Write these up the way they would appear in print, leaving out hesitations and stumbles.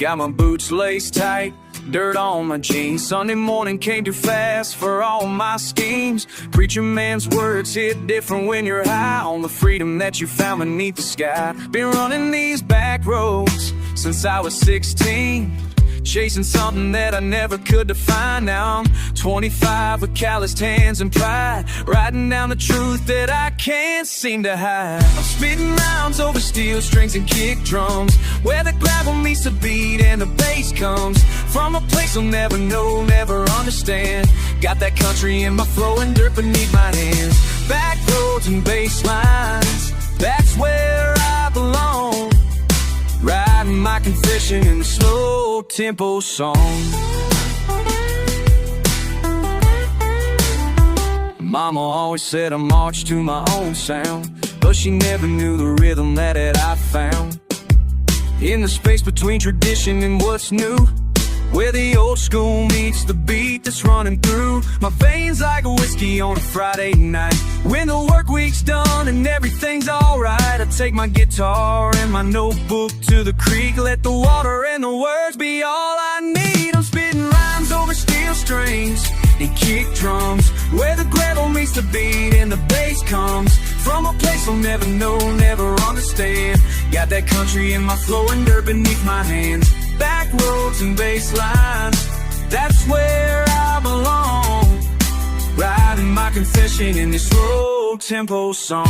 Got my boots laced tight, dirt on my jeans. Sunday morning came too fast for all my schemes. Preacher man's words hit different when you're high on the freedom that you found beneath the sky. Been running these back roads since I was 16, chasing something that I never could define. Now I'm 25 with calloused hands and pride, riding down the truth that I can't seem to hide. I'm spitting rounds over steel strings and kick drums, where the gravel meets the beat and the bass comes from a place I'll never know, never understand. Got that country in my flow and dirt beneath my hands. Back roads and bass lines, that's where I belong. Writing my confession in a slow tempo song. Mama always said I marched to my own sound, but she never knew the rhythm that I found in the space between tradition and what's new, where the old school meets the beat that's running through my veins like a whiskey on a Friday night. When the work week's done and everything's alright, I take my guitar and my notebook to the creek, let the water and the words be all I need. I'm spitting rhymes over steel strings and kick drums, where the gravel meets the beat and the bass comes from a place I'll never know, never understand. Got that country in my flow and dirt beneath my hands. Back roads and bass lines, that's where I belong. Writing my confession in this slow tempo song.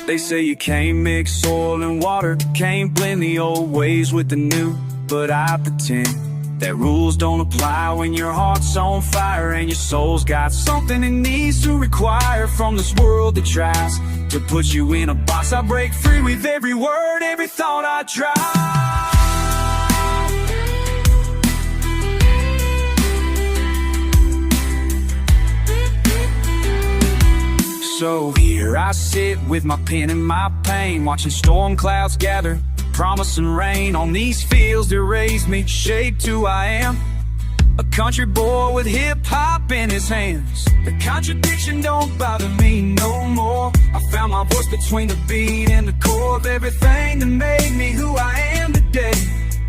They say you can't mix soil and water, can't blend the old ways with the new, but I pretend that rules don't apply when your heart's on fire and your soul's got something it needs to require from this world that tries to put you in a box. I break free with every word, every thought I try. So here I sit with my pen and my pain, watching storm clouds gather, promising rain on these fields that raised me, shaped who I am. A country boy with hip-hop in his hands. The contradiction don't bother me no more. I found my voice between the beat and the core of everything that made me who I am today.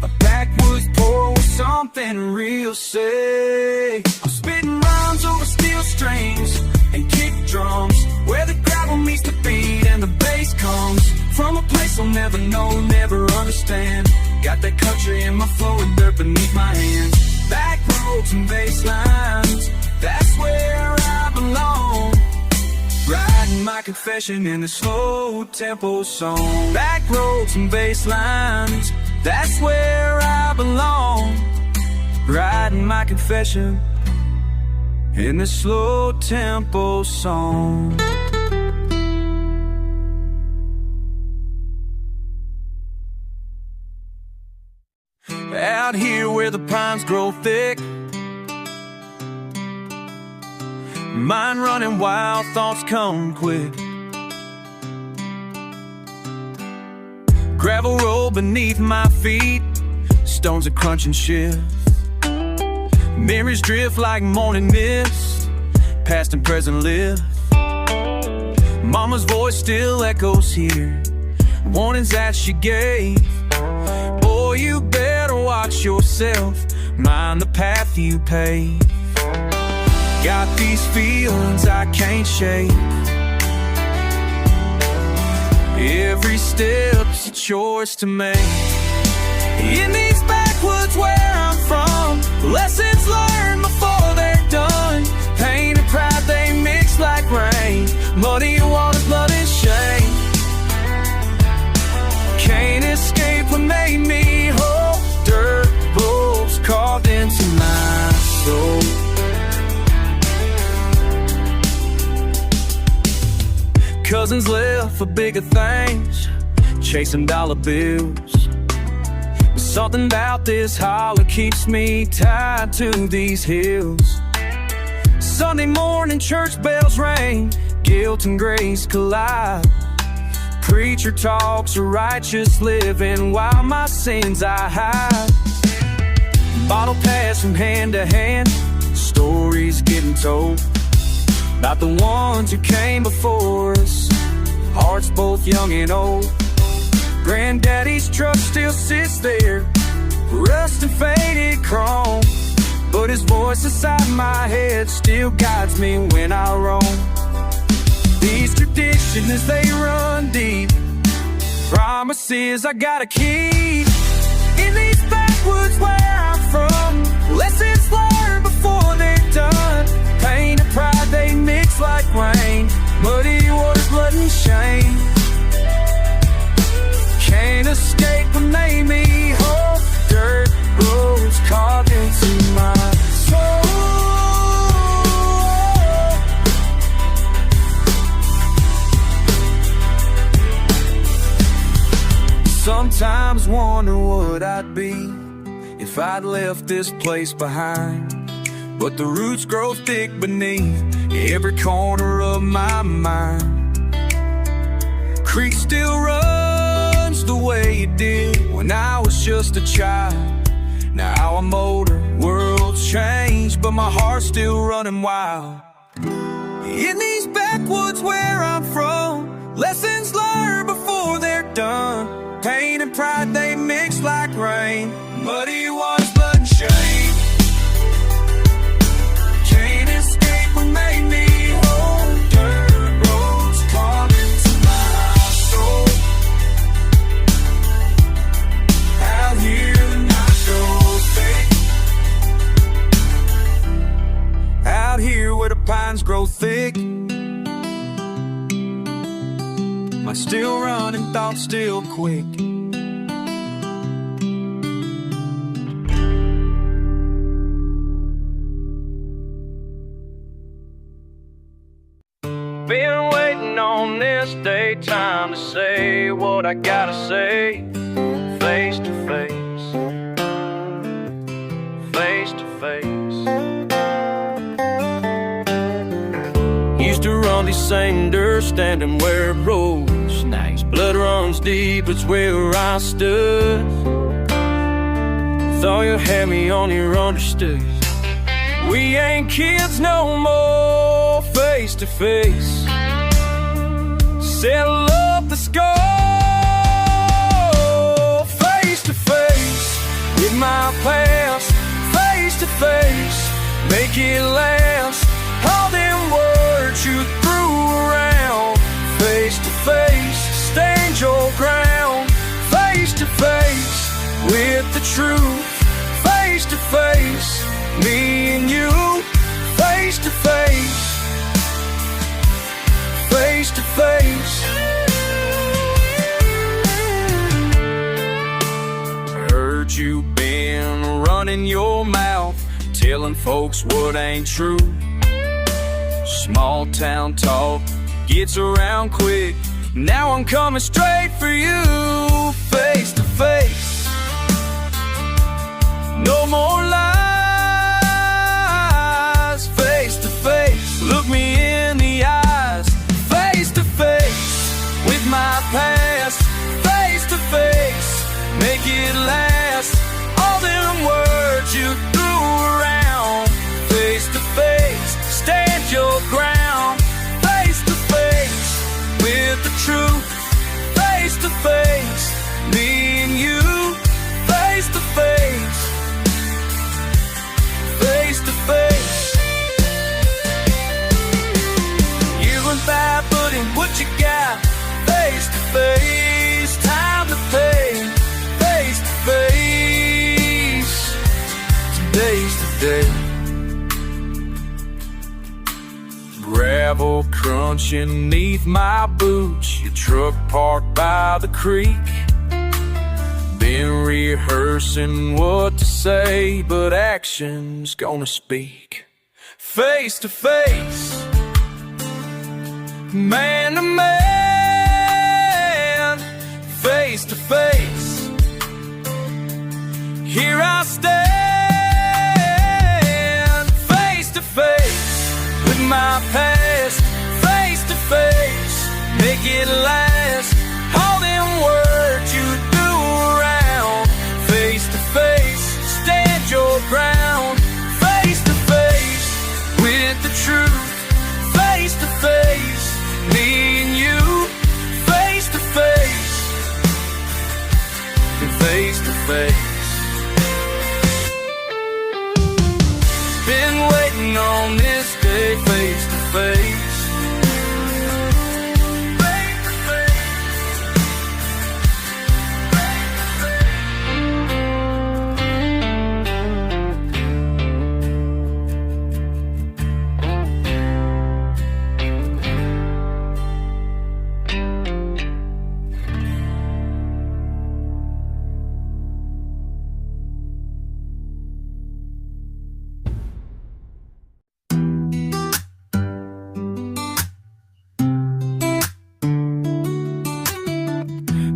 A backwoods poor with something real say. I'm spitting rhymes over steel strings and kick drums, where the gravel meets the beat and the bass comes from a place I'll never know, never understand. Got that country in my flow and dirt beneath my hands. Back roads and bass lines, that's where I belong. Writing my confession in a slow tempo song. Back roads and bass lines, that's where I belong. Writing my confession in the slow tempo song. Out here where the pines grow thick, mind running wild, thoughts come quick. Gravel roll beneath my feet, stones are crunching shift. Memories drift like morning mist, past and present live. Mama's voice still echoes here, warnings that she gave. Boy, you better watch yourself, mind the path you pave. Got these feelings I can't shake, every step's a choice to make. In these backwoods where I'm from, lessons learned before they're done. Pain and pride, they mix like rain, muddy waters, blood and shame. Can't escape what made me whole, dirt bulbs carved into my soul. Cousins left for bigger things, chasing dollar bills. But something about this holler keeps me tied to these hills. Sunday morning church bells ring, guilt and grace collide. Preacher talks of righteous living while my sins I hide. Bottle pass from hand to hand, stories getting told about the ones who came before us, hearts both young and old. Granddaddy's truck still sits there, rust and faded chrome, but his voice inside my head still guides me when I roam. These traditions, they run deep, promises I gotta keep. In these backwoods where I'm from, lessons learned before they're done. Pain and pride, they mix like rain, muddy waters, blood and shame. Can't escape when they meet home. Dirt roads carved into my soul. Sometimes wonder what I'd be if I'd left this place behind. But the roots grow thick beneath every corner of my mind. Creek still runs the way it did when I was just a child. Now I'm older, world's changed, but my heart's still running wild. In these backwoods where I'm from, lessons learned before they're done. Pain and pride, they mix like rain, muddy waters, blood and shame. Can't escape what made me whole. Dirt roads carved into my soul. Out here the night goes thick. Out here where the pines grow thick. My still running thoughts still quick. Been waiting on this day, time to say what I gotta say. Face to face, face to face. Used to run these same dirt, standing where it rolls. Now his blood runs deep, it's where I stood. Thought you had me on your understood. We ain't kids no more, face to face. Settle up the score, face to face. With my past, face to face. Make it last, all them words you threw around. Face to face, stand your ground. Face to face, with the truth. Face to face, me and you. Face to face, face to face. Heard you been running your mouth, telling folks what ain't true. Small town talk gets around quick. Now I'm coming straight for you. Face to face, no more lies. Face to face, look me in the eyes. Face to face, with my past. Face to face, make it last. All them words you threw around. Face to face, stand your ground. Face to face, with the truth. Face to face, me and you. Face to face, face to face. You and bad, but in what you got. Face to face, time to pay. Face to face, today's the day. Gravel crunching neath my boots. Your truck parked by the creek. Been rehearsing what to say, but action's gonna speak. Face to face, man to man. Face to face, here I stand. Face to face, with my past. Face to face, make it last. All them words you threw around. Face to face, stand your ground. Face to face, with the truth. Face to face, me and you. walking face to face. Been waiting on this day face to face.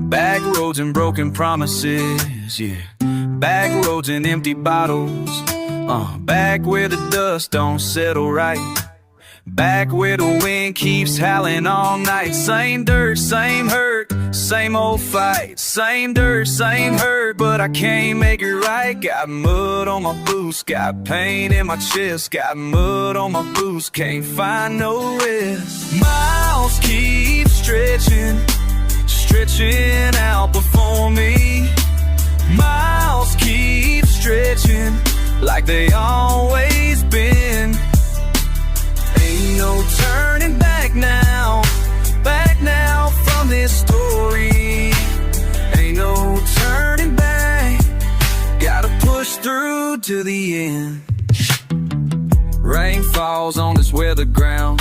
Back roads and broken promises, yeah. Back roads and empty bottles. Back where the dust don't settle right. Back where the wind keeps howling all night. Same dirt, same hurt, same old fight. Same dirt, same hurt, but I can't make it right. Got mud on my boots, got pain in my chest. Got mud on my boots, can't find no rest. Miles keep stretching out before me. Miles keep stretching like they always been. Ain't no turning back now from this story. Ain't no turning back, gotta push through to the end. Rain falls on this weather ground.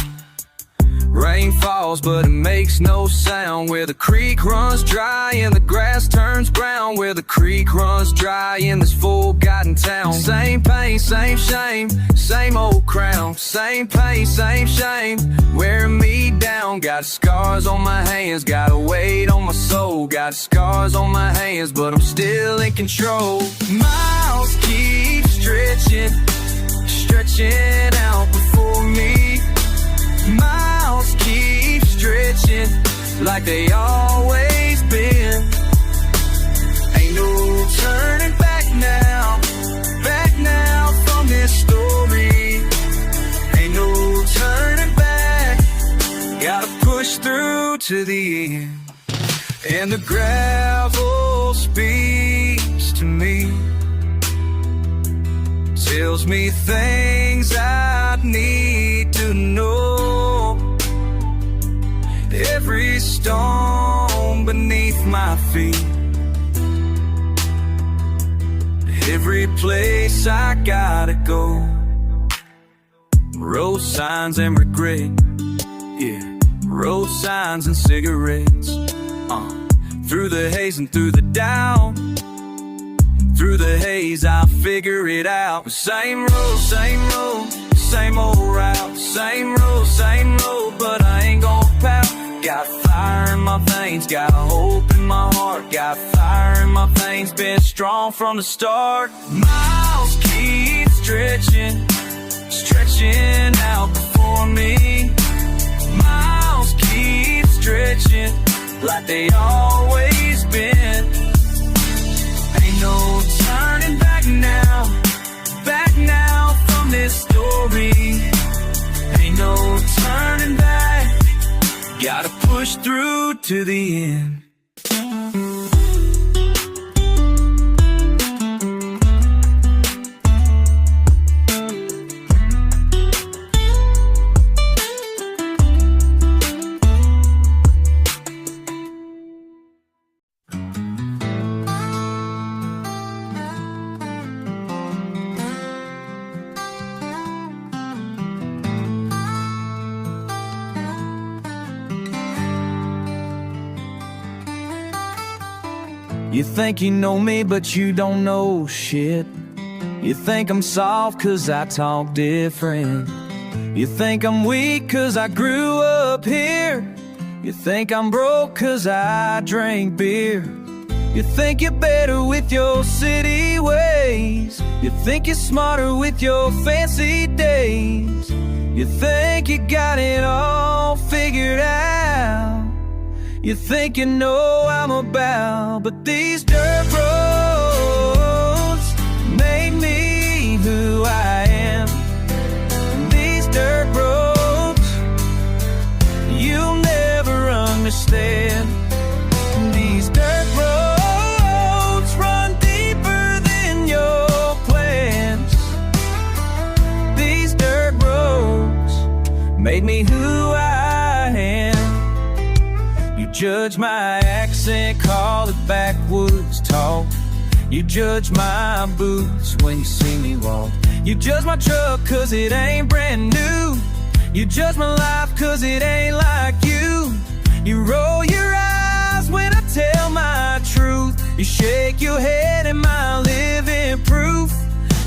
Rain falls but it makes no sound. Where the creek runs dry and the grass turns brown. Where the creek runs dry in this forgotten town. Same pain, same shame, same old crown. Same pain, same shame, wearing me down. Got scars on my hands, got a weight on my soul. Got scars on my hands, but I'm still in control. Miles keep stretching out before me. Miles keep stretching like they always been. Ain't no turning back now from this story. Ain't no turning back, gotta push through to the end. And the gravel speaks to me, tells me things I need to know. Every stone beneath my feet, every place I gotta go. Road signs and regret, yeah. Road signs and cigarettes. Through the haze and through the down. Through the haze I'll figure it out. Same road, same old route. Same road, but I ain't gon' pout. Got fire in my veins, got hope in my heart. Got fire in my veins, been strong from the start. Miles keep stretching out before me. Miles keep stretching like they always been. Ain't no turning back now from this story. Ain't no turning back, gotta push through to the end. You think you know me, but you don't know shit. You think I'm soft cause I talk different. You think I'm weak cause I grew up here. You think I'm broke cause I drink beer. You think you're better with your city ways. You think you're smarter with your fancy days. You think you got it all figured out. You think you know I'm about, but these dirt roads made me who I am. These dirt roads you'll never understand. These dirt roads make me who I am. You judge my accent, call it backwoods talk. You judge my boots when you see me walk. You judge my truck cause it ain't brand new. You judge my life cause it ain't like you. You roll your eyes when I tell my truth. You shake your head at my living proof.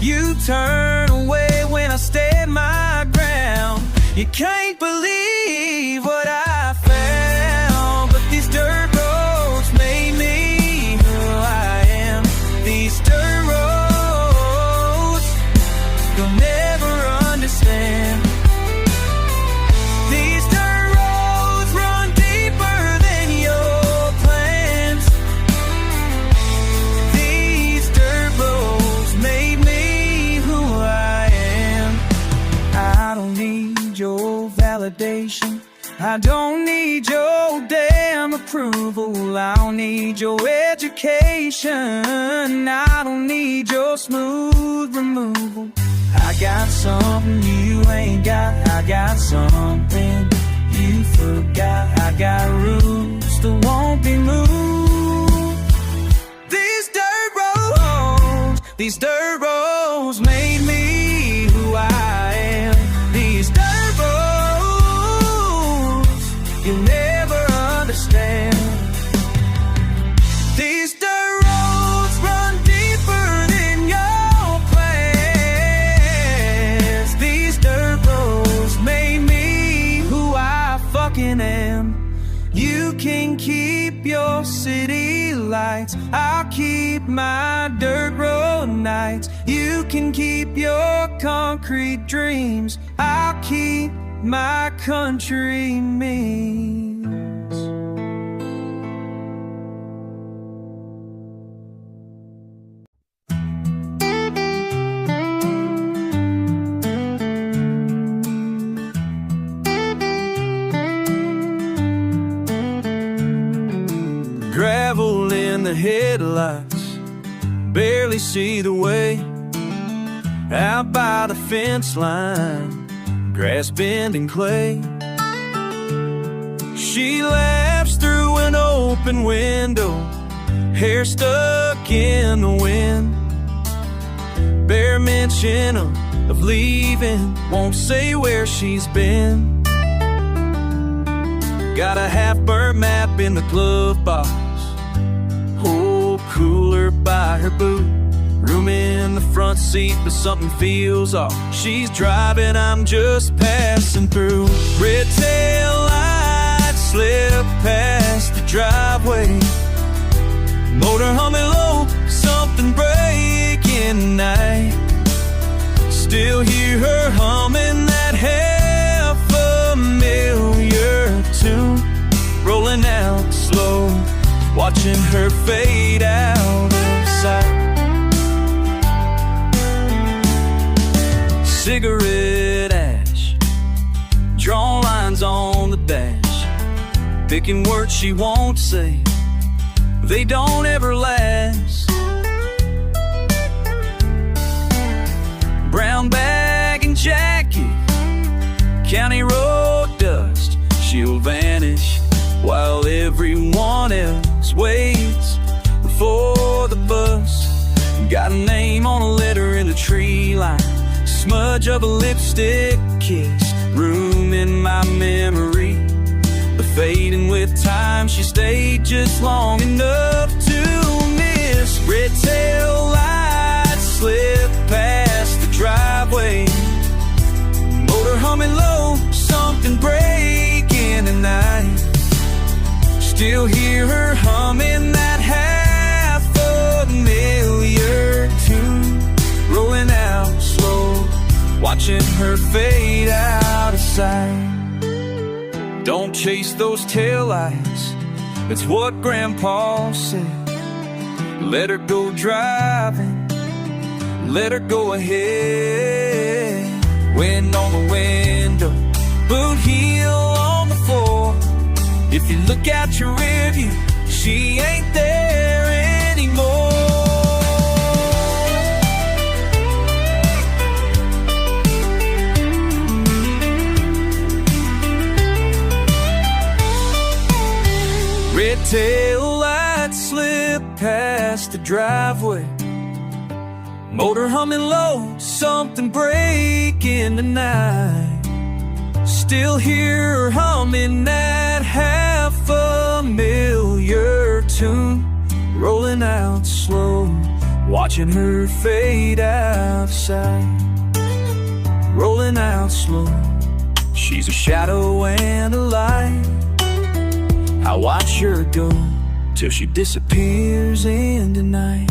You turn away when I stand my ground. You can't believe what I found, but these dirt roads made me who I am. These dirt roads you'll never understand. These dirt roads run deeper than your plans. These dirt roads made me who I am. I don't need your validation. I don't need your damn approval. I don't need your education. I don't need your smooth removal. I got something you ain't got. I got something you forgot. I got roots that won't be moved. These dirt roads made me who I am. These dirt roads you'll never understand. These dirt roads run deeper than your plans. These dirt roads made me who I fucking am. You can keep your city lights, I'll keep my dirt road nights. You can keep your concrete dreams, I'll keep my country means. Gravel in the headlights, barely see the way. Out by the fence line, grass bending clay. She laughs through an open window, hair stuck in the wind. Bare mention of leaving, won't say where she's been. Got a half-burnt map in the glove box, whole cooler by her boot. Room in the front seat, but something feels off. She's driving, I'm just passing through. Red tail lights slip past the driveway. Motor humming low, something breaking the night. Still hear her humming that half-familiar tune, rolling out slow, watching her fade out of sight. Cigarette ash, drawn lines on the dash, picking words she won't say, they don't ever last. Brown bag and jacket, county road dust, she'll vanish while everyone else waits before the bus. Got a name on a letter in a tree line, smudge of a lipstick kiss, room in my memory, but fading with time. She stayed just long enough to miss. Red tail lights slip past the driveway, motor humming low, something breaking the night. Still hear her humming that half-familiar tune, rolling out slow, watching her fade out of sight. Don't chase those taillights, it's what Grandpa said. Let her go driving, let her go ahead. Wind on the window, boot heel on the floor. If you look out your rear view, she ain't there anymore. driveway. Motor humming low, something breaking tonight. Still hear her humming that half-familiar tune, rolling out slow, watching her fade outside. Rolling out slow, she's a shadow and a light. I watch her go till she disappears in the night.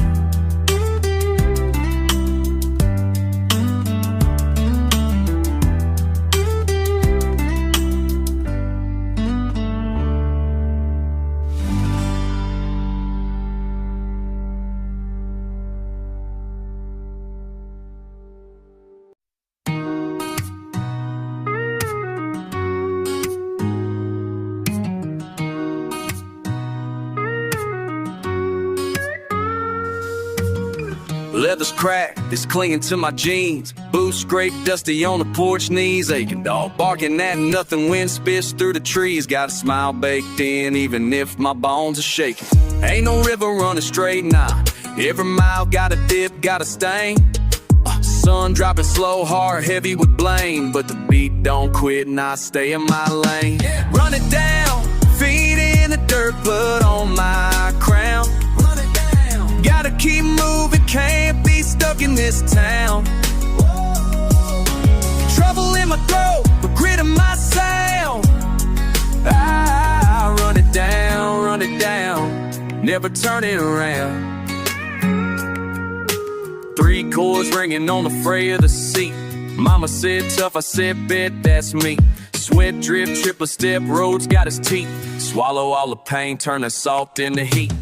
Leather's cracked, it's clinging to my jeans. Boots scraped dusty on the porch, knees aching, dog barking at nothing. Wind spits through the trees, got a smile baked in even if my bones are shaking. Ain't no river running straight, nah. Every mile got a dip, got a stain. Sun dropping slow, heart heavy with blame. But the beat don't quit and I stay in my lane. Run it down, feet in the dirt, blood on my crown. Gotta keep moving, can't be stuck in this town. Trouble in my throat, but grit in my sound. I run it down, never turn it around. 3 chords ringing on the fray of the seat. Mama said tough, I said bet, that's me. Sweat drip, triple step, roads got his teeth. Swallow all the pain, turn the salt into heat.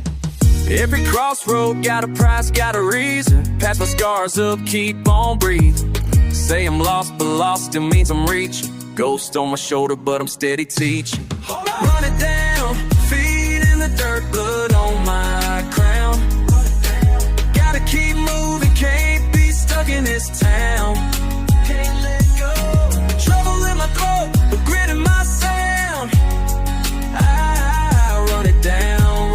Every crossroad got a price, got a reason. Patch my scars up, keep on breathing. Say I'm lost, but lost still means I'm reaching. Ghost on my shoulder, but I'm steady teaching. Run it down, feet in the dirt, blood on my crown. Gotta keep moving, can't be stuck in this town. Can't let go. Trouble in my throat, but grit in my sound. I run it down,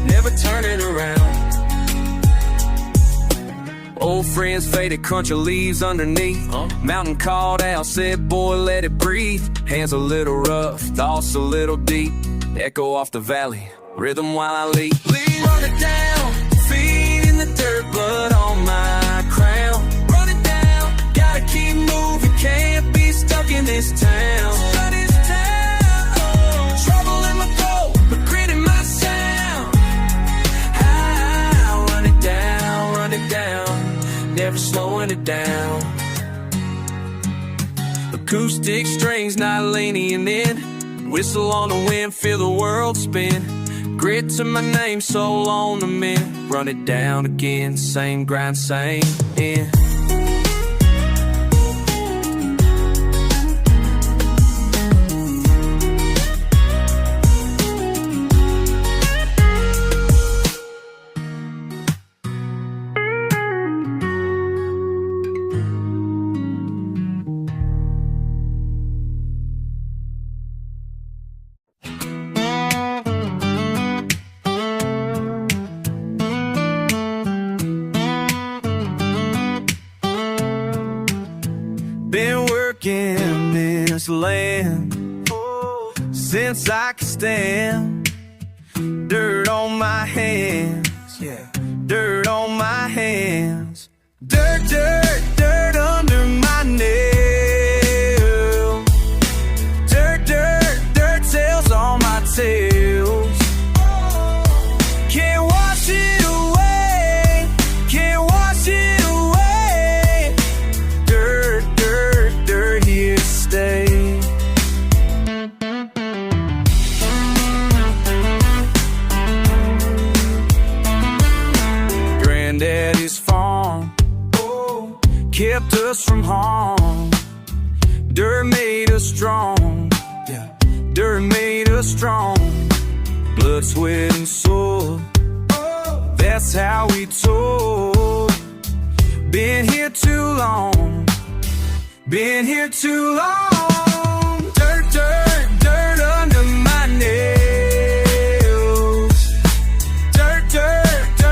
never turn it around. Old friends faded, crunch of leaves underneath. Mountain called out, said boy let it breathe. Hands a little rough, thoughts a little deep. Echo off the valley, rhythm while I leap. Run it down, feet in the dirt, blood on my crown. Run it down, gotta keep moving, can't be stuck in this town. Trouble in my throat, but grit in my sound. I run it down, never slowing it down. Acoustic strings not leaning in. Whistle on the wind, feel the world spin. Grit to my name, soul on the mend. Run it down again, same grind, same end. Been working this land since I can stand. Dirt on my hands, yeah, dirt on my hands. Dirt, dirt, dirt under my nails. Dirt, dirt, dirt tails on my tails. Can't wash it away, can't wash it away. Dirt, dirt, dirt, here to stay. Granddaddy's farm kept us from harm. Dirt made us strong, yeah. Dirt made us strong. Blood, sweat, and soul, that's how we told. Been here too long, been here too long. Dirt, dirt, dirt under my nails. Dirt, dirt, dirt.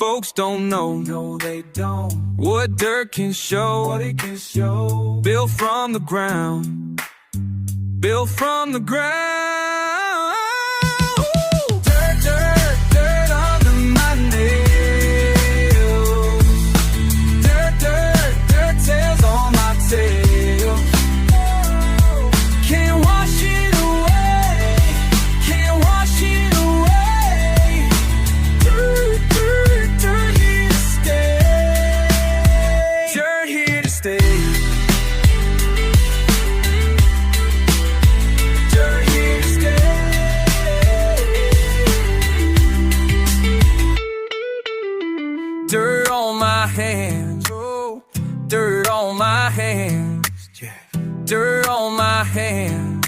folks don't know. No, they don't. What dirt can show. What it can show. Built from the ground. Built from the ground. Ooh. Dirt, dirt, dirt under my nails. Dirt, dirt, dirt tails on my tail. Can't wash it away. Can't wash it away. Dirt, dirt, dirt here to stay. Dirt here to stay. Dirt here to stay. Dirt on my hands. Oh, dirt on my hands. Yeah. Dirt on my hands.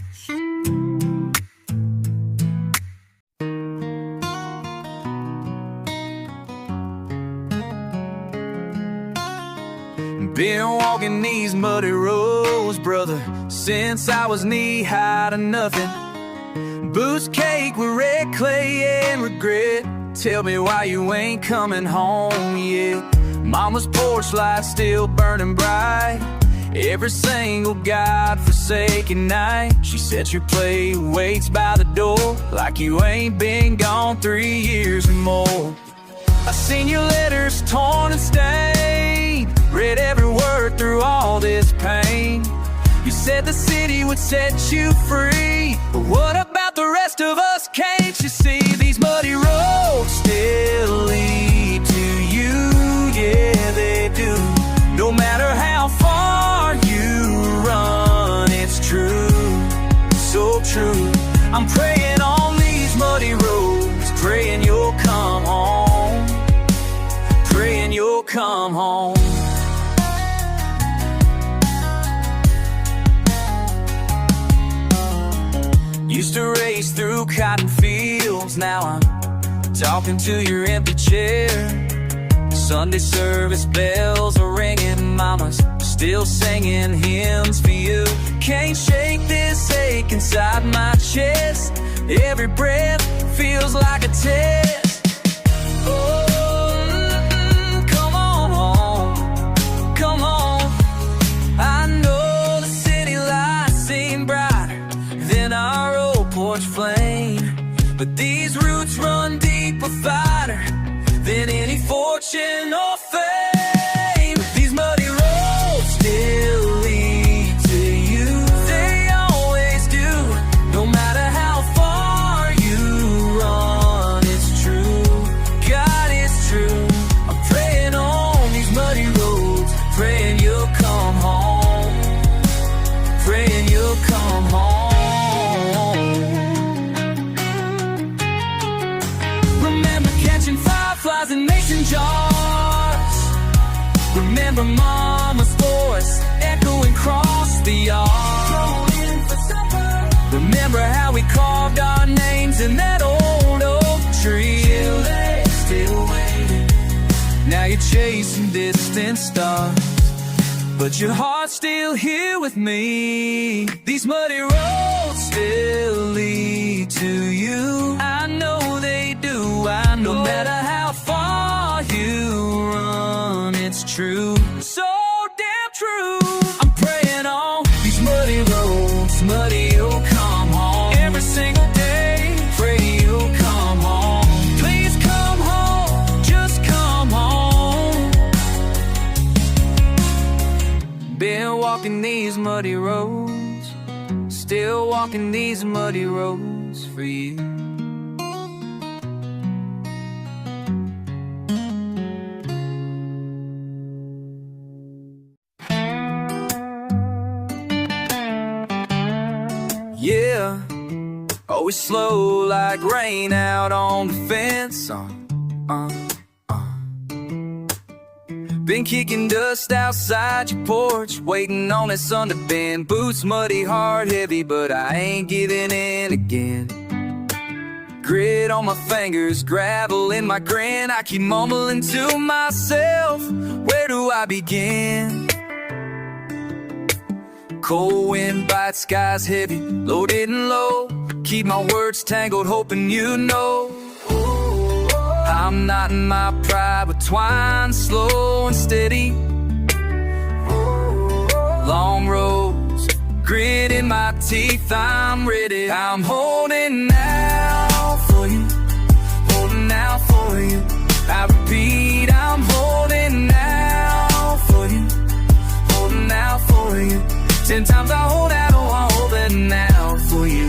Been walking these muddy roads, brother, since I was knee-high to nothing. Boots caked with red clay and regret. Tell me why you ain't coming home yet. Mama's porch light still burning bright. Every single God-forsaken night. She sets your plate, waits by the door, like you ain't been gone 3 years or more. I seen your letters torn and stained, read every word through all this pain. You said the city would set you free, but what about the rest of us? Can't you see these muddy roads still lead to you? Yeah, they do. No matter how far you run, it's true, so true. I'm praying on these muddy roads, praying you'll come home, praying you'll come home. Used to race through cotton fields, now I'm talking to your empty chair. Sunday service bells are ringing, mama's still singing hymns for you. Can't shake this ache inside my chest. Every breath feels like a test. Oh, come on home, come home. I know the city lights seem brighter than our old porch flame, but these roots run deeper, fighter than any fortune or fame. These muddy roads still lead to you. They always do. No matter how far you run, it's true. God, it's true. I'm praying on these muddy roads, praying you'll come home, praying you'll come home. Remember catching fireflies in mason jars. Remember mama's voice echoing across the yard. Remember how we carved our names in that old oak tree. Still waiting. Now you're chasing distant stars, but your heart's still here with me. These muddy roads still lead to you. I know they do, I know. No matter how far you run, it's true, so damn true. I'm praying on these muddy roads, muddy, you'll come home. Every single day, pray you'll come home. Please come home, just come home. Been walking these muddy roads, still walking these muddy roads for you. Yeah, always slow like rain out on the fence. Been kicking dust outside your porch, waiting on that sun to bend. Boots muddy, heart heavy, but I ain't giving in again. Grit on my fingers, gravel in my grin. I keep mumbling to myself, where do I begin? Cold wind bites, skies heavy, loaded and low. Keep my words tangled, hoping you know I'm I'm knotting my pride with twine, slow and steady. Long roads, grit in my teeth, I'm ready. I'm holding out for you, holding out for you. I repeat, I'm holding out for you, holding out for you. 10 times I hold out, oh, I'm holding out for you.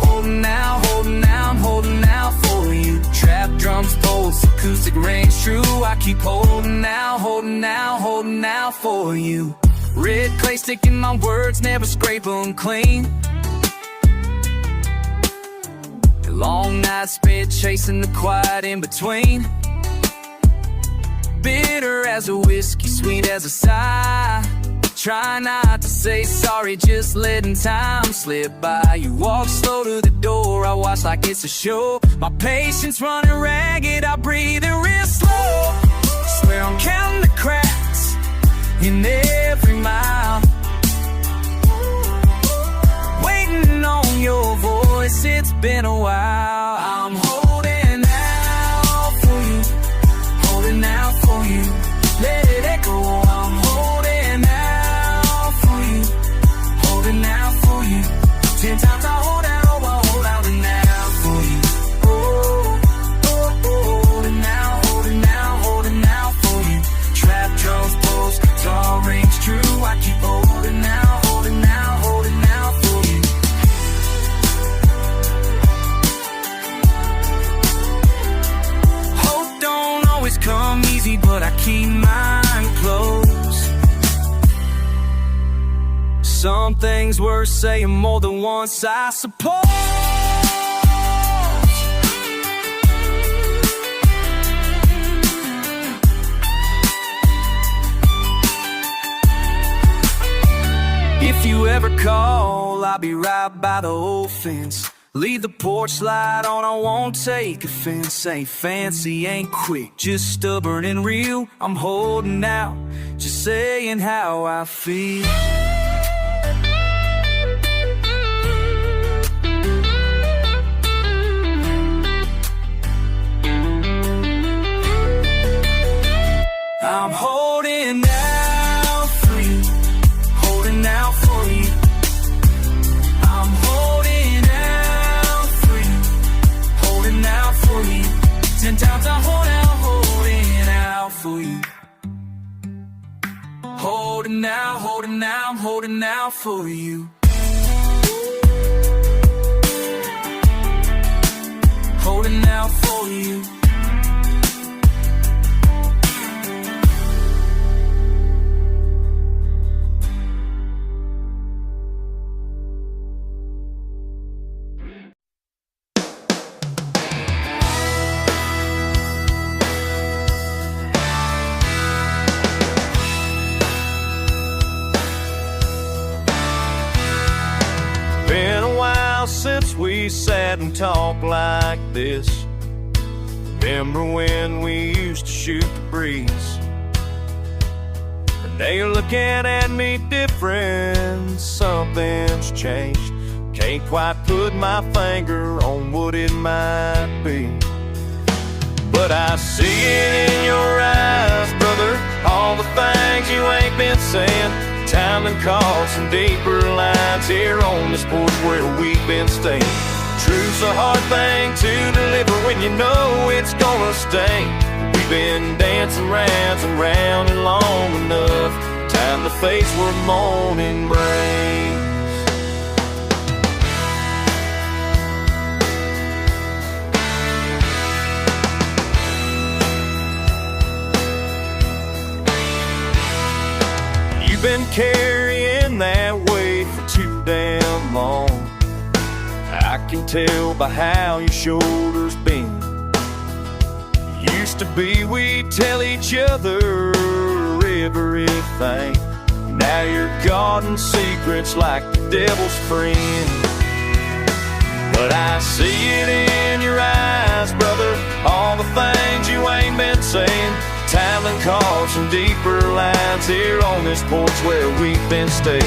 Holding out, I'm holding out for you. Trap drums, pulse, acoustic range true. I keep holding out, holding out, holding out for you. Red clay sticking my words, never scrape them clean. The long nights spent chasing the quiet in between. Bitter as a whiskey, sweet as a sigh. Try not to say sorry, just letting time slip by. You walk slow to the door, I watch like it's a show. My patience running ragged, I breathe it real slow. Swear I'm counting the cracks in every mile, waiting on your voice, it's been a while. I'm holding out for you, holding out for you. Let it echo, I'm holding out for you, holding out for you. 10 times I hold out, oh, I hold out and out for you. Oh, oh, oh, holding out, holding out, holding out for you. Trap drums, pulse, guitar rings true. I keep holding out, holding out, holding out for you. Hope don't always come easy, but I keep mine close. Some things worth saying more than once, I suppose. If you ever call, I'll be right by the old fence. Leave the porch light on, I won't take offense. Ain't fancy, ain't quick, just stubborn and real. I'm holding out, just saying how I feel. I'm holding out for you, holding out for you. I'm holding out for you, holding out for you. 10 times I hold out, holding out for you. Holding out, holding out, holding out for you. Holding out for you. Been a while since we sat and talked like this. Remember when we used to shoot the breeze? And now you're looking at me different, something's changed. Can't quite put my finger on what it might be, but I see it in your eyes, brother, all the things you ain't been saying. Time and call some deeper lines here on this porch where we've been staying. Truth's a hard thing to deliver when you know it's gonna stay. We've been dancing rounds and round and long enough. Time to face where morning brings. You've been carrying that weight for too damn long. I can tell by how your shoulders bend. Used to be we'd tell each other everything. Now you're guarding secrets like the devil's friend. But I see it in your eyes, brother, all the things you ain't been saying. Time and call some deeper lines here on this porch where we've been staying.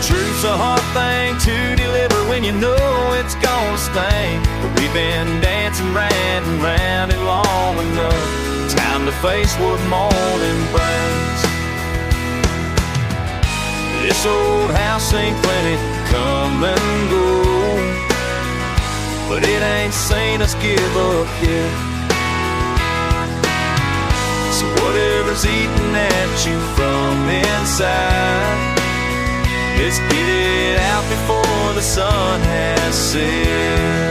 Truth's a hard thing to deliver when you know it's gonna sting. But we've been dancing round and round it long enough. Time to face what morning brings. This old house ain't plenty come and go, but it ain't seen us give up yet. So whatever's eating at you from inside, let's get it out before the sun has set.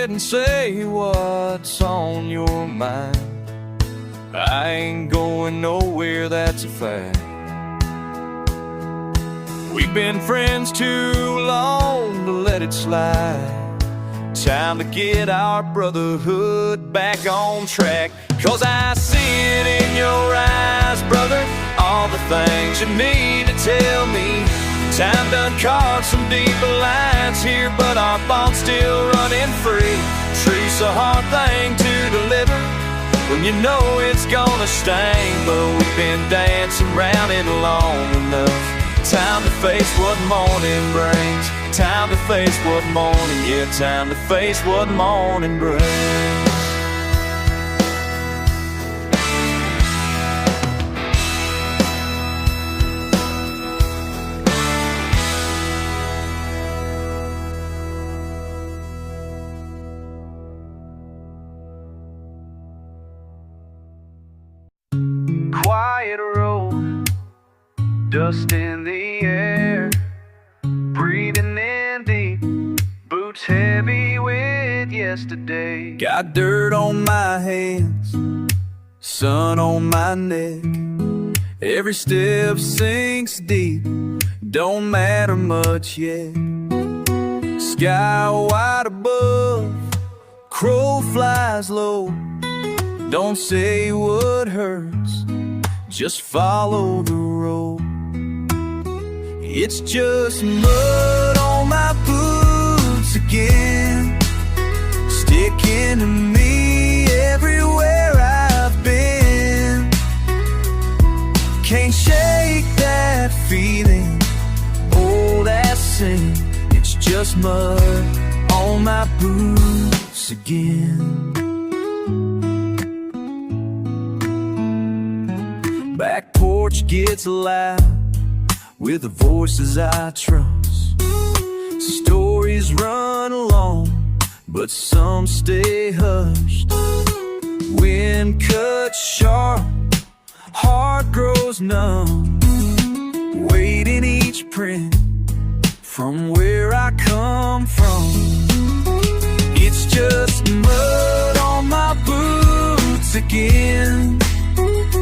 And say what's on your mind. I ain't going nowhere, that's a fact. We've been friends too long to let it slide. Time to get our brotherhood back on track. 'Cause I see it in your eyes, brother, all the things you need to tell me. Time done carved some deeper lines here, but our bond's still running free. Truth's a hard thing to deliver when you know it's gonna sting. But we've been dancing around it long enough. Time to face what morning brings. Time to face what morning, yeah, time to face what morning brings. Quiet road, dust in the air, breathing in deep, boots heavy with yesterday. Got dirt on my hands, sun on my neck. Every step sinks deep, don't matter much yet. Sky wide above, crow flies low. Don't say what hurts, just follow the road. It's just mud on my boots again, sticking to me everywhere I've been. Can't shake that feeling, oh that sin. It's just mud on my boots again. Back porch gets loud with the voices I trust. Stories run along, but some stay hushed. Wind cuts sharp, heart grows numb, waiting each print from where I come from. It's just mud on my boots again,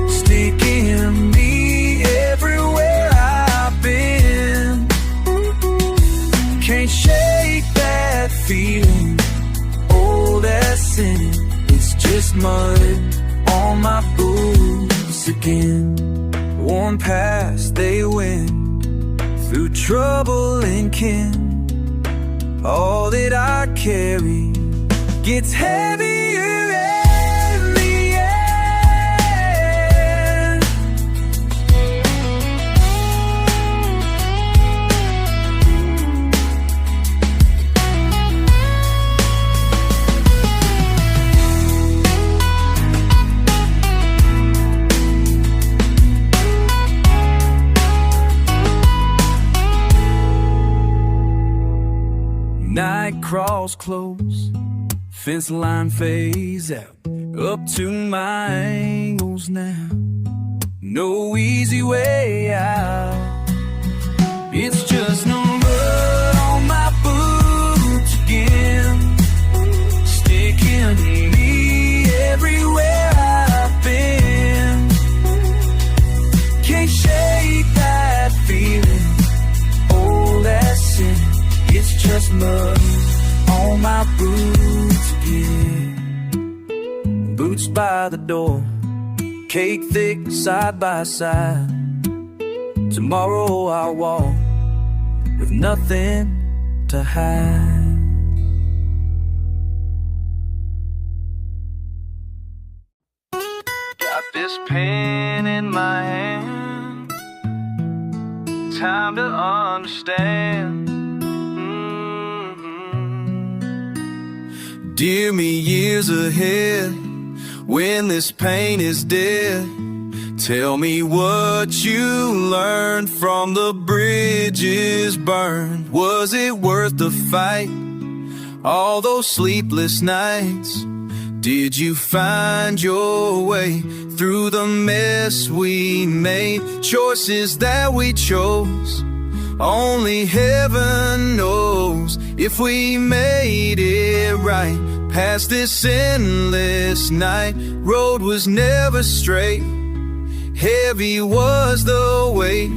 sticking me everywhere I've been. Can't shake that feeling, oh that's in it. It's just mud on my boots again. Worn past they win, through trouble and kin. All that I carry gets heavier. Night crawls close, fence line fades out, up to my ankles now. No easy way out. It's just no mud on my boots again, sticking me everywhere I've been. Can't shake that feeling, oh that's sin. It's just mud on my boots again. Boots by the door, cake thick side by side. Tomorrow I'll walk with nothing to hide. Got this pen in my hand, time to understand. Dear me, years ahead, when this pain is dead, tell me what you learned from the bridges burned. Was it worth the fight? All those sleepless nights? Did you find your way through the mess we made? Choices that we chose, only heaven knows if we made it right. Past this endless night, road was never straight. Heavy was the weight,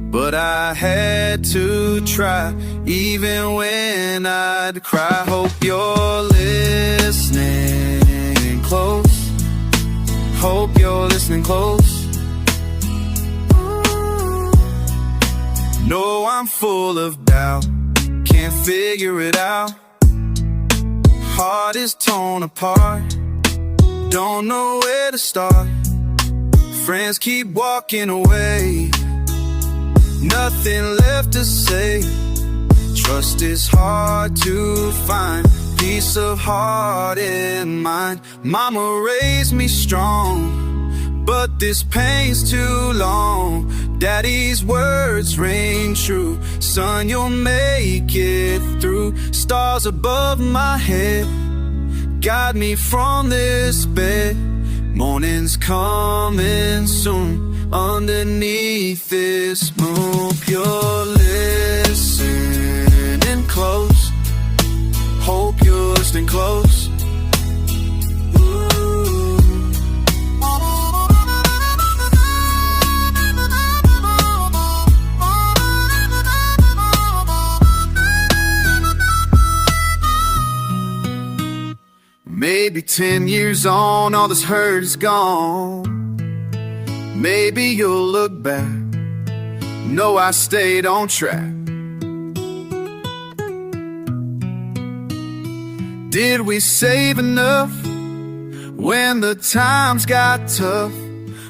but I had to try, even when I'd cry. Hope you're listening close. Hope you're listening close. No, I'm full of doubt, can't figure it out. Heart is torn apart, don't know where to start. Friends keep walking away, nothing left to say. Trust is hard to find, peace of heart and mind. Mama raised me strong, but this pain's too long. Daddy's words ring true, son, you'll make it through. Stars above my head guide me from this bed. Morning's coming soon underneath this moon. You're listening close. Hope you're listening close. Maybe 10 years on, all this hurt is gone. Maybe you'll look back, know I stayed on track. Did we save enough when the times got tough?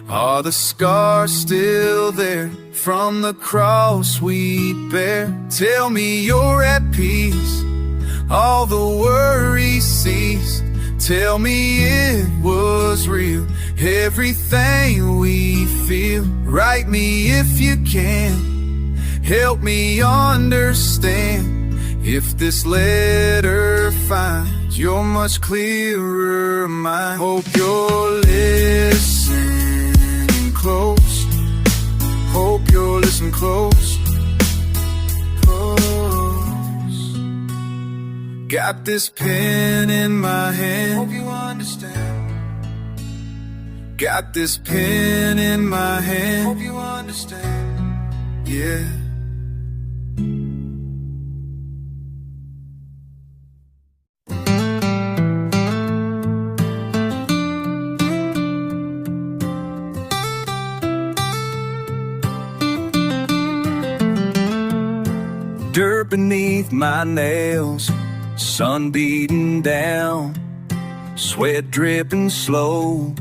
Are the scars still there from the cross we bear? Tell me you're at peace, all the worry ceased. Tell me it was real, everything we feel. Write me if you can, help me understand. If this letter finds your much clearer mind. Hope you're listening close. Hope you're listening close. Got this pen in my hand, hope you understand. Got this pen in my hand, hope you understand. Yeah. Dirt beneath my nails, sun beating down, sweat dripping slow,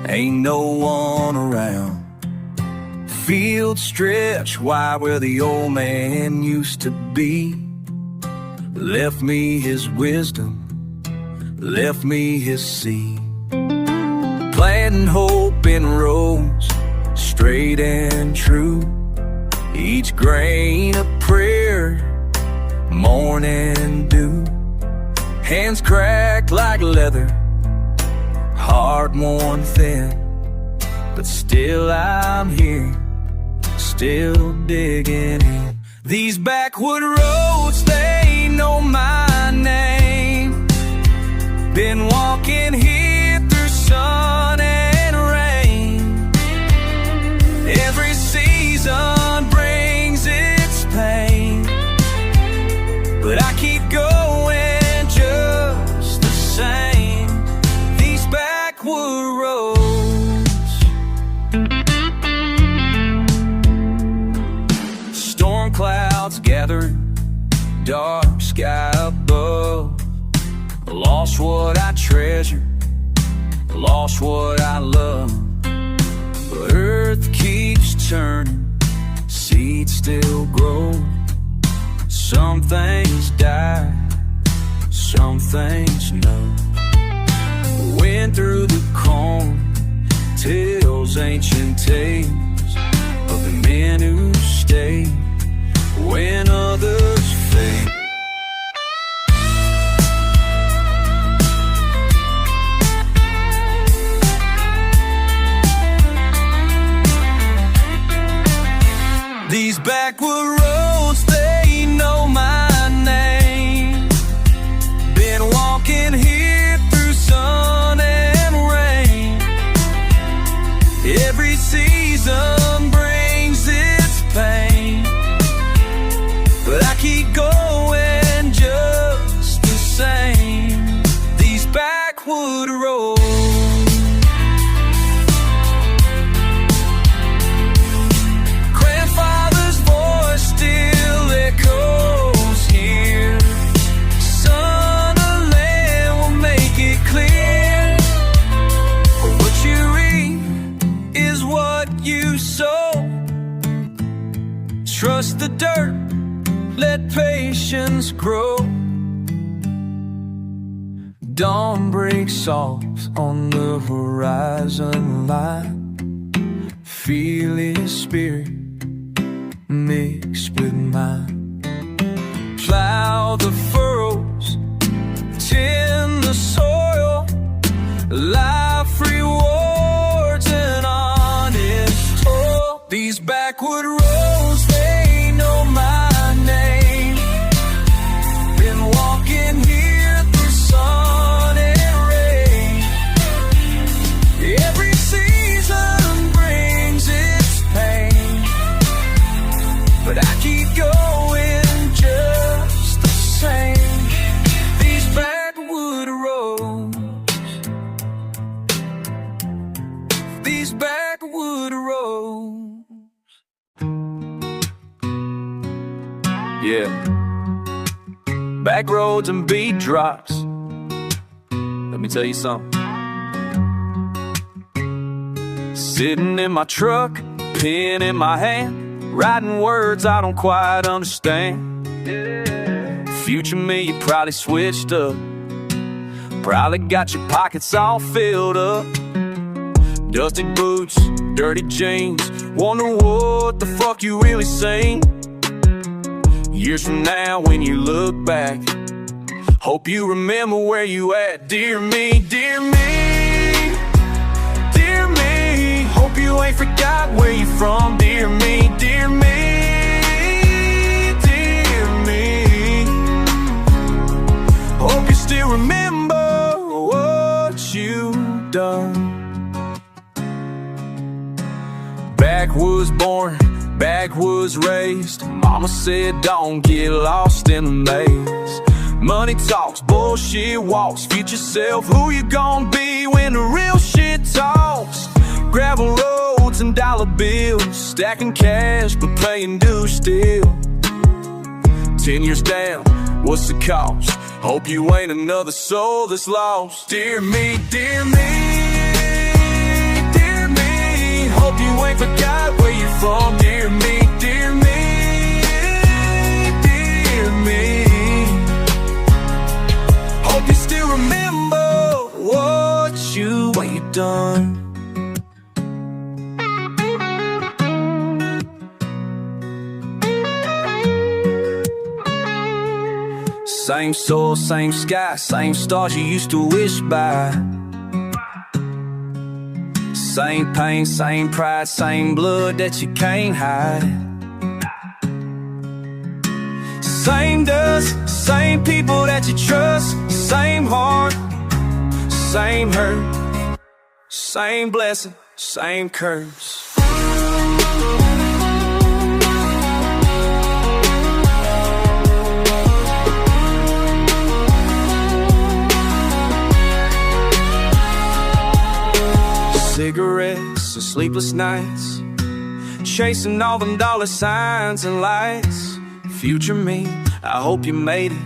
ain't no one around. Field stretch wide where the old man used to be. Left me his wisdom, left me his seed. Planting hope in rows, straight and true. Each grain a prayer, morning dew. Hands cracked like leather, heart worn thin, but still I'm here, still digging in. These backwood roads, they know my name. Been walking here through sun and rain. Every season brings its pain, but I keep going dark sky above. Lost what I treasure, lost what I love. But earth keeps turning, seeds still grow. Some things die, some things know. Went through the corn, tells ancient tales of the men who stayed when others fade. These backwood roads, they know my name. Been walking here through sun and rain. Every season brings its pain, but I keep going just the same. These backwood roads. Grandfather's voice still echoes here. Son of land will make it clear. What you reap is what you sow. Trust the dirt, let patience grow. Dawn breaks off on the horizon line. Feel his spirit mixed with mine. Plow the furrows, tend the soil. Life rewards an honest toil. These backwood roads, they know my name. Been walking here through sun and rain. Every season brings its pain, but I keep going just the same. These backwood roads, these backwood roads. Yeah, back roads and beat drops. Let me tell you something. Sitting in my truck, pen in my hand, writing words I don't quite understand. Future me, you probably switched up, probably got your pockets all filled up. Dusty boots, dirty jeans, wonder what the fuck you really seen. Years from now when you look back, hope you remember where you at. Dear me, dear me, dear me, hope you ain't forgot where you from. Dear me, dear me, dear me, hope you still remember what you done. Backwoods born, backwoods raised. Mama said don't get lost in the maze. Money talks, bullshit walks. Future self, who you gonna be when the real shit talks? Gravel roads and dollar bills, stacking cash but paying dues still. 10 years down, what's the cost? Hope you ain't another soul that's lost. Dear me, dear me, dear me, hope you ain't forgot where you're from. Dear me, dear me, dear me, hope you still remember what you done. Same soul, same sky, same stars you used to wish by. Same pain, same pride, same blood that you can't hide. Same dust, same people that you trust. Same heart, same hurt. Same blessing, same curse. Cigarettes and sleepless nights, chasing all them dollar signs and lights. Future me, I hope you made it.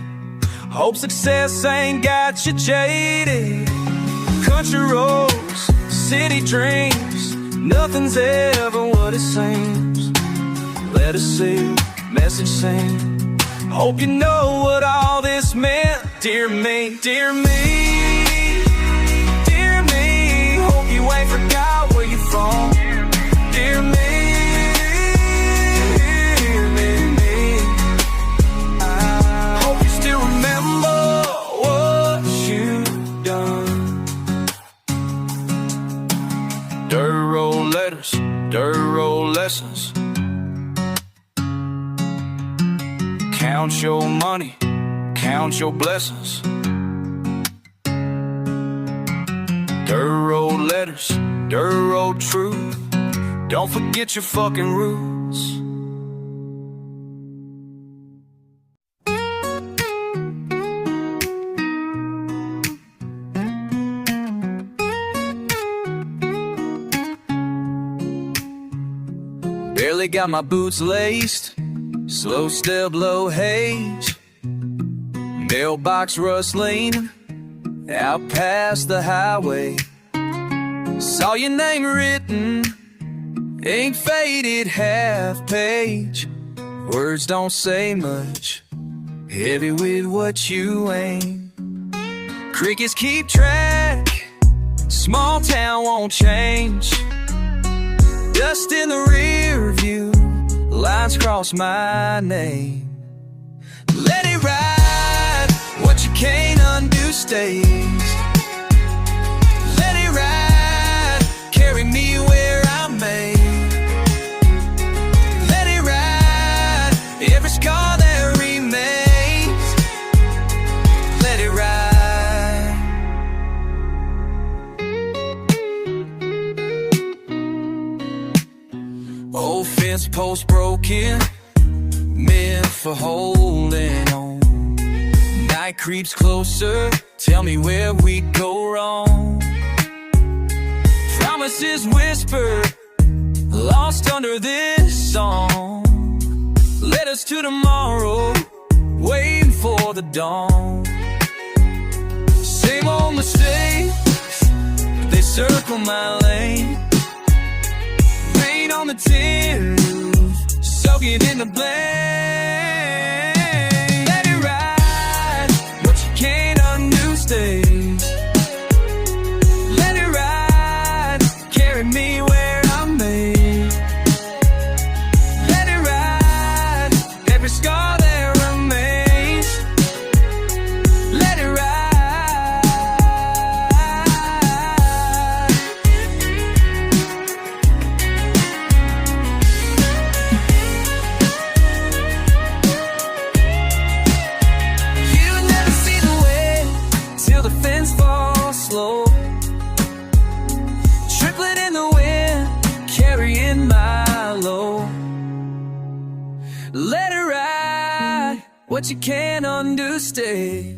Hope success ain't got you jaded. Country roads, city dreams, nothing's ever what it seems. Let us see, message sing. Hope you know what all this meant. Dear me, dear me, dear me. Hope you ain't forgot where you're from. Dear me, dear me. I hope you still remember what you've done. Dirt road letters, dirt road lessons. Count your money, count your blessings. Dirt road letters, dirt road truth. Don't forget your fucking roots. Barely got my boots laced. Slow step, low haze. Mailbox rustling out past the highway. Saw your name written, ink faded half page. Words don't say much, heavy with what you aim. Crickets keep track, small town won't change. Dust in the rear view, lines cross my name. Let it ride, what you can't undo stays. Let it ride, carry me where I'm made. Let it ride, every scar that remains. Let it ride. Old fence post broken, meant for holding on. Night creeps closer, tell me where we go wrong. Promises whispered, lost under this song. Led us to tomorrow, waiting for the dawn. Same old mistakes, they circle my lane. Rain on the tin roof, soak it in the blame. Let it ride, what you can't undo stays. Let it ride, carry me where I'm made. Let it ride, every scar that remains. Let it ride. Slow, triplet in the wind, carrying my load. Let it ride, what you can't undo stays.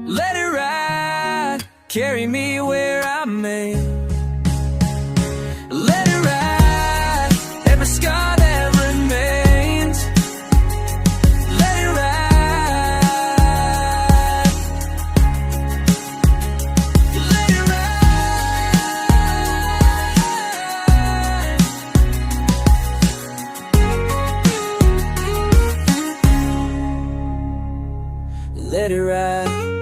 Let it ride, carry me where I'm made. Let it ride, every scar that remains. Let it ride. Let it ride.